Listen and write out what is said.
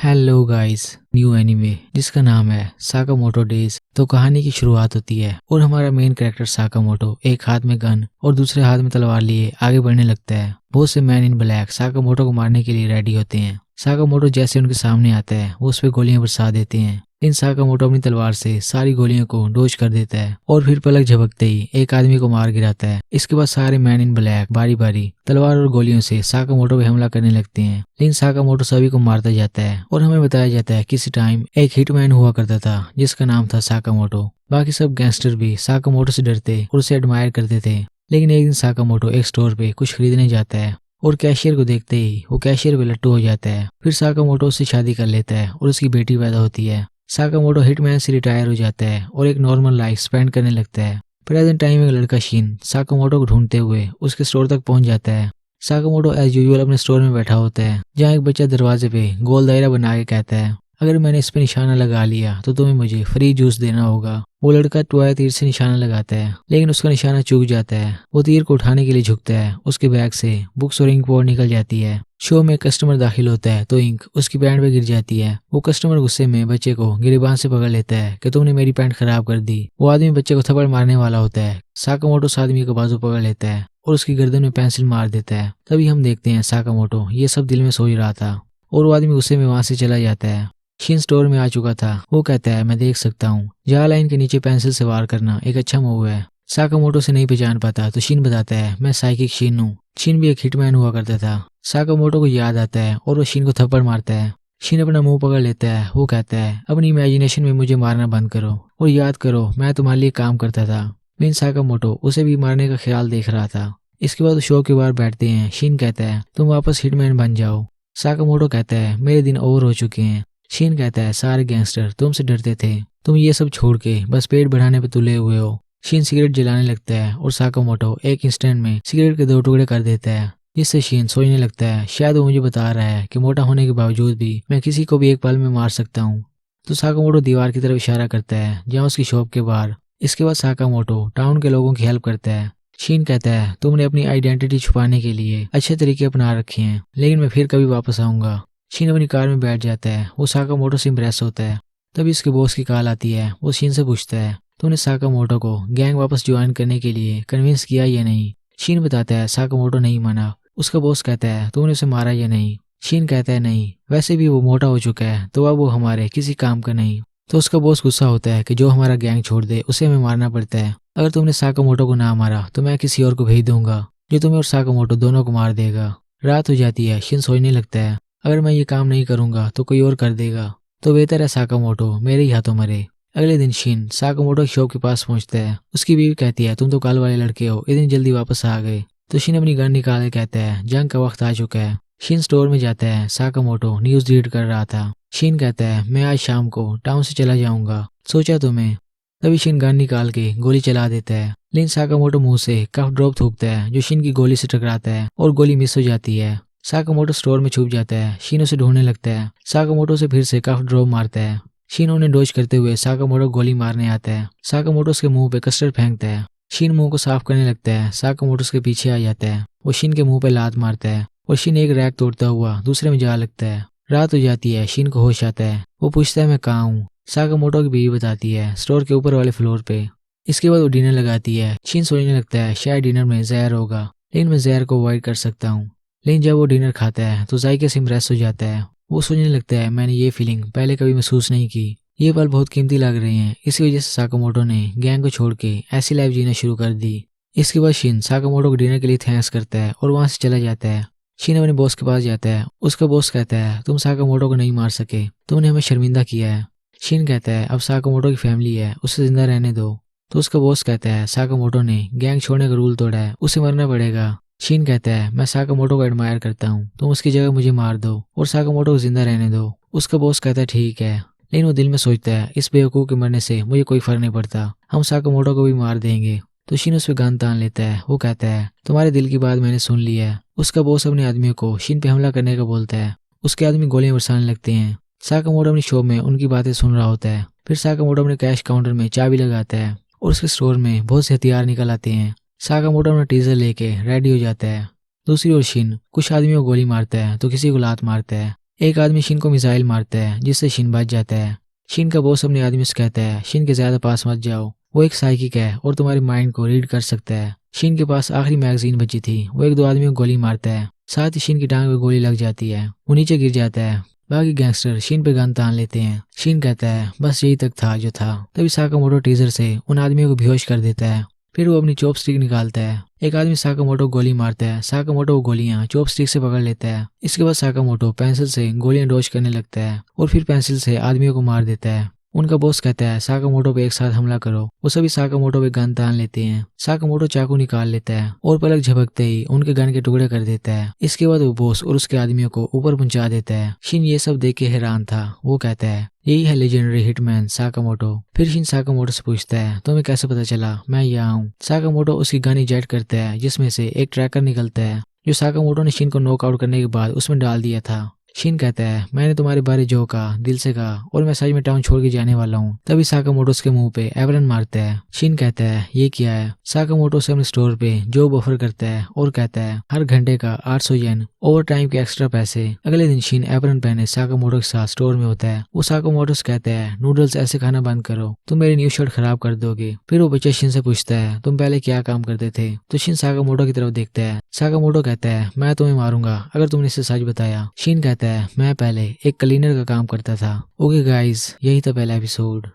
Hello guys, new anime जिसका नाम है साकामोटो डेज। तो कहानी की शुरुआत होती है और हमारा मेन कैरेक्टर साकामोटो एक हाथ में गन और दूसरे हाथ में तलवार लिए आगे बढ़ने लगता है। बहुत से मैन इन ब्लैक साकामोटो को मारने के लिए रेडी होते हैं। साकामोटो जैसे उनके सामने आता है वो उस पर गोलियां बरसा देते हैं। इन साकामोटो अपनी तलवार से सारी गोलियों को डोज कर देता है और फिर पलक झपकते ही एक आदमी को मार गिराता है। इसके बाद सारे मैन इन ब्लैक बारी बारी तलवार और गोलियों से साकामोटो पे हमला करने लगते हैं, लेकिन साकामोटो सभी को मारता जाता है और हमें बताया जाता है किसी टाइम एक हिटमैन हुआ करता था जिसका नाम था साकामोटो। बाकी सब गैंगस्टर भी साकामोटो से डरते और उसे एडमायर करते थे। लेकिन एक दिन साकामोटो एक स्टोर पे कुछ खरीदने जाता है और कैशियर को देखते ही वो कैशियर पे लट्टू हो जाता है। फिर साकामोटो उससे शादी कर लेता है और उसकी बेटी पैदा होती है। साकामोटो हिटमैन से रिटायर हो जाता है और एक नॉर्मल लाइफ स्पेंड करने लगता है। प्रेजेंट टाइम में एक लड़का शिन साकामोटो को ढूंढते हुए उसके स्टोर तक पहुंच जाता है। साकामोटो एज यूजुअल अपने स्टोर में बैठा होता है, जहाँ एक बच्चा दरवाजे पे गोल दायरा बना के कहता है, अगर मैंने इस पे निशाना लगा लिया तो तुम्हें मुझे फ्री जूस देना होगा। वो लड़का टॉय तीर से निशाना लगाता है, लेकिन उसका निशाना चूक जाता है। वो तीर को उठाने के लिए झुकता है, उसके बैग से बुक्स और इंक बोर्ड निकल जाती है। शो में कस्टमर दाखिल होता है तो इंक उसकी पैंट पे गिर जाती है। वो कस्टमर गुस्से में बच्चे को गिरेबान से पकड़ लेता है कि तुमने मेरी पैंट खराब कर दी। वो आदमी बच्चे को थप्पड़ मारने वाला होता है। साकामोटो उस आदमी का बाजू पकड़ लेता है और उसकी गर्दन में पेंसिल मार देता है। तभी हम देखते हैं साकामोटो ये सब दिल में सोच रहा था और वो आदमी गुस्से में वहां से चला जाता है। शिन स्टोर में आ चुका था। वो कहता है, मैं देख सकता हूँ जहाँ लाइन के नीचे पेंसिल से वार करना एक अच्छा मूव है। साकामोटो से नहीं पहचान पाता तो शिन बताता है, मैं साइकिक शिन हूँ। शिन भी एक हिटमैन हुआ करता था। साकामोटो को याद आता है और वो शिन को थप्पड़ मारता है। शिन अपना मुंह पकड़ लेता है। वो कहता है, अपनी इमेजिनेशन में मुझे मारना बंद करो और याद करो मैं तुम्हारे लिए काम करता था। लेकिन साकामोटो उसे भी मारने का ख्याल देख रहा था। इसके बाद शो के बाहर बैठते हैं। शिन कहता है, तुम वापस हिटमैन बन जाओ। साकामोटो कहता है, मेरे दिन ओवर हो चुके हैं। शिन कहता है, सारे गैंगस्टर तुमसे डरते थे, तुम ये सब छोड़ के बस पेट बढ़ाने पे तुले हुए हो। शिन सिगरेट जलाने लगता है और साकामोटो एक इंस्टेंट में सिगरेट के 2 टुकड़े कर देता है, जिससे शिन सोचने लगता है शायद वो मुझे बता रहा है कि मोटा होने के बावजूद भी मैं किसी को भी एक पल में मार सकता हूँ। तो साकामोटो दीवार की तरफ इशारा करता है जहाँ उसकी शॉप के बाहर। इसके बाद साकामोटो टाउन के लोगों की हेल्प करता है। शिन कहता है, तुमने अपनी आइडेंटिटी छुपाने के लिए अच्छे तरीके अपना रखे हैं, लेकिन मैं फिर कभी वापस आऊंगा। शिन अपनी कार में बैठ जाता है। वो साकामोटो से इम्प्रेस होता है। तभी उसके बॉस की कॉल आती है। वो शिन से पूछता है, तुमने साकामोटो को गैंग वापस ज्वाइन करने के लिए कन्विंस किया या नहीं। शिन बताता है, साकामोटो नहीं माना। उसका बॉस कहता है, तुमने उसे मारा या नहीं। शिन कहता है, नहीं, वैसे भी वो मोटा हो चुका है तो अब वो हमारे किसी काम का नहीं। तो उसका बॉस गुस्सा होता है कि जो हमारा गैंग छोड़ दे उसे हमें मारना पड़ता है। अगर तुमने साकामोटो को ना मारा तो मैं किसी और को भेज दूंगा जो तुम्हें और साकामोटो दोनों को मार देगा। रात हो जाती है। शिन सोचने लगता है, अगर मैं ये काम नहीं करूंगा तो कोई और कर देगा, तो बेहतर है साकामोटो मेरे ही हाथों मरे। अगले दिन शिन साकामोटो की शॉप के पास पहुंचता है। उसकी बीवी कहती है, तुम तो कल वाले लड़के हो, इतनी जल्दी वापस आ गए। तो शिन अपनी गन निकाल के कहता है, जंग का वक्त आ चुका है। शिन स्टोर में जाता है। साकामोटो न्यूज रीड कर रहा था। शिन कहता है, मैं आज शाम को टाउन से चला जाऊंगा, सोचा तुम्हें। तभी शिन गन निकाल के गोली चला देता है, लेकिन साकामोटो मुंह से कफ ड्रॉप थूकता है जो शिन की गोली से टकराता है और गोली मिस हो जाती है। साकामोटो स्टोर में छुप जाता है। शिन उसे ढूंढने लगता है। साकामोटो से फिर से कफ ड्रॉप मारता है। शिन उन्हें डोज करते हुए साकामोटो गोली मारने आता है। साकामोटो उसके मुंह पे कस्टर्ड फेंकता है। शिन मुंह को साफ करने लगता है। साकामोटो उसके पीछे आ जाता है। वो शिन के मुंह पे लात मारता है और शिन एक रैक तोड़ता हुआ दूसरे में जा लगता है। रात हो जाती है। शिन को होश आता है। वो पूछता है, मैं कहाँ हूँ। साकामोटो की बीवी बताती है, स्टोर के ऊपर वाले फ्लोर पे। इसके बाद वो डिनर लगाती है। शिन सोचने लगता है शायद डिनर में जहर होगा, लेकिन मैं जहर को अवॉइड कर सकता हूँ। लेकिन जब वो डिनर खाता है तो जायके से इम्प्रेस हो जाता है। वो सोचने लगता है, मैंने ये फीलिंग पहले कभी महसूस नहीं की, ये पल बहुत कीमती लग रहे हैं। इसी वजह से साकामोटो ने गैंग को छोड़ के ऐसी लाइफ जीना शुरू कर दी। इसके बाद शिन साकामोटो को डिनर के लिए थैंक्स करता है और वहां से चला जाता है। शिन अपने बॉस के पास जाता है। उसका बॉस कहता है, तुम साकामोटो को नहीं मार सके, तुमने हमें शर्मिंदा किया है। शिन कहता है, अब साकामोटो की फैमिली है, उसे जिंदा रहने दो। तो उसका बॉस कहता है, साकामोटो ने गैंग छोड़ने का रूल तोड़ा है, उसे मरना पड़ेगा। शिन कहता है, मैं साकामोटो को एडमायर करता हूँ, तुम उसकी जगह मुझे मार दो और साकामोटो को जिंदा रहने दो। उसका बॉस कहता है, ठीक है, लेकिन वो दिल में सोचता है, इस बेवकूफ के मरने से मुझे कोई फर्क नहीं पड़ता, हम साकामोटो को भी मार देंगे। तो शिन उस पे गन तान लेता है। वो कहता है, तुम्हारे दिल की बात मैंने सुन ली है। उसका बॉस अपने आदमियों को शिन पे हमला करने का बोलता है। उसके आदमी गोलियां बरसाने लगते हैं। साकामोटो अपनी शॉप में उनकी बातें सुन रहा होता है। फिर साकामोटो अपने कैश काउंटर में चाबी लगाता है और उसके स्टोर में बहुत से हथियार निकल आते हैं। साकामोटो अपना टीजर लेके रेडी हो जाता है। दूसरी ओर शिन कुछ आदमियों को गोली मारता है तो किसी को लात मारता है। एक आदमी शिन को मिसाइल मारता है जिससे शिन बच जाता है। शिन का बॉस अपने आदमी से कहता है शिन के ज्यादा पास मत जाओ, वो एक साइकिक है और तुम्हारे माइंड को रीड कर सकता है। शिन के पास आखिरी मैगजीन बची थी, वो एक दो आदमियों को गोली मारता है, साथ ही शिन की टांग पे गोली लग जाती है, वो नीचे गिर जाता है। बाकी गैंगस्टर शिन पे गन तान लेते हैं। शिन कहता है बस यही तक था जो था। तभी साकामोटो टीजर से उन आदमियों को बेहोश कर देता है। फिर वो अपनी चॉपस्टिक निकालता है। एक आदमी साकामोटो को गोली मारता है, साकामोटो वो गोलियां चॉपस्टिक से पकड़ लेता है। इसके बाद साकामोटो पेंसिल से गोलियां डॉज करने लगता है और फिर पेंसिल से आदमियों को मार देता है। उनका बॉस कहता है साकामोटो पे एक साथ हमला करो। वो सभी साकामोटो पे गन तान लेते हैं। साकामोटो चाकू निकाल लेता है और पलक झपकते ही उनके गन के टुकड़े कर देता है। इसके बाद वो बॉस और उसके आदमियों को ऊपर पहुंचा देता है। शिन ये सब देख के हैरान था। वो कहता है यही है लेजेंडरी हिटमैन साकामोटो। फिर शिन साकामोटो से पूछता है तुम्हें कैसे पता चला मैं यहाँ हूँ। साकामोटो उसकी गन इजेक्ट करता है जिसमें से एक ट्रैकर निकलता है जो साकामोटो ने शिन को नॉकआउट करने के बाद उसमें डाल दिया था। शिन कहता है मैंने तुम्हारे बारे जो कहा दिल से कहा और मैं सच में टाउन छोड़ के जाने वाला हूँ। तभी साकामोटो उसके मुंह पे एवरन मारता है। शिन कहता है ये क्या है। साकामोटो से अपने स्टोर पे जॉब ऑफर करता है और कहता है हर घंटे का 800 येन ओवर टाइम के एक्स्ट्रा पैसे। अगले दिन शिन एवरन पहने साकामोटो के साथ स्टोर में होता है। वो साकामोटो से कहता है नूडल्स ऐसे खाना बंद करो, तुम मेरी न्यू शर्ट खराब कर दोगे। फिर वो बच्चा शिन से पूछता है तुम पहले क्या काम करते थे। तो शिन साकामोटो की तरफ देखता है। साकामोटो कहता है मैं तुम्हें मारूंगा अगर तुमने इसे सच बताया। शिन कहता है मैं पहले एक क्लीनर का काम करता था। ओके गाइस, यही था पहला एपिसोड।